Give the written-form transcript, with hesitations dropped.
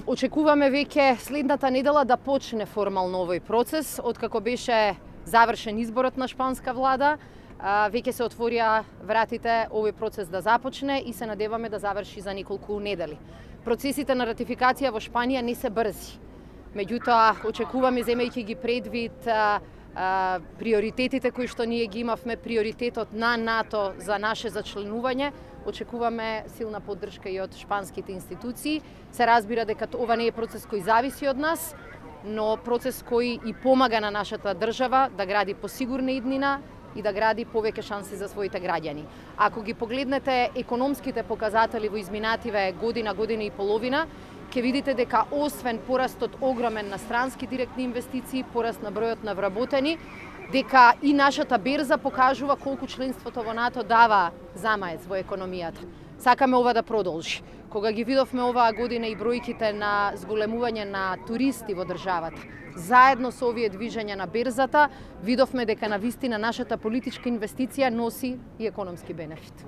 Очекуваме веќе следната недела да почне формално овој процес, откако беше завршен изборот на шпанска влада. Веќе се отворија вратите овој процес да започне и се надеваме да заврши за неколку недели. Процесите на ратификација во Шпанија не се брзи. Меѓутоа, очекуваме, земејќи ги предвид приоритетите кои што ние ги имавме, приоритетот на НАТО за наше зачленување, очекуваме силна поддршка и од шпанските институции. Се разбира дека ова не е процес кој зависи од нас, но процес кој и помага на нашата држава да гради посигурна иднина и да гради повеќе шанси за своите граѓани. Ако ги погледнете економските показатели во изминативе година, година и половина, ќе видите дека освен порастот огромен на странски директни инвестиции, пораст на бројот на вработени, дека и нашата берза покажува колку членството во НАТО дава замаец во економијата. Сакаме ова да продолжи. Кога ги видовме оваа година и бројките на зголемување на туристи во државата, заедно со овие движења на берзата, видовме дека навистина нашата политичка инвестиција носи и економски бенефит.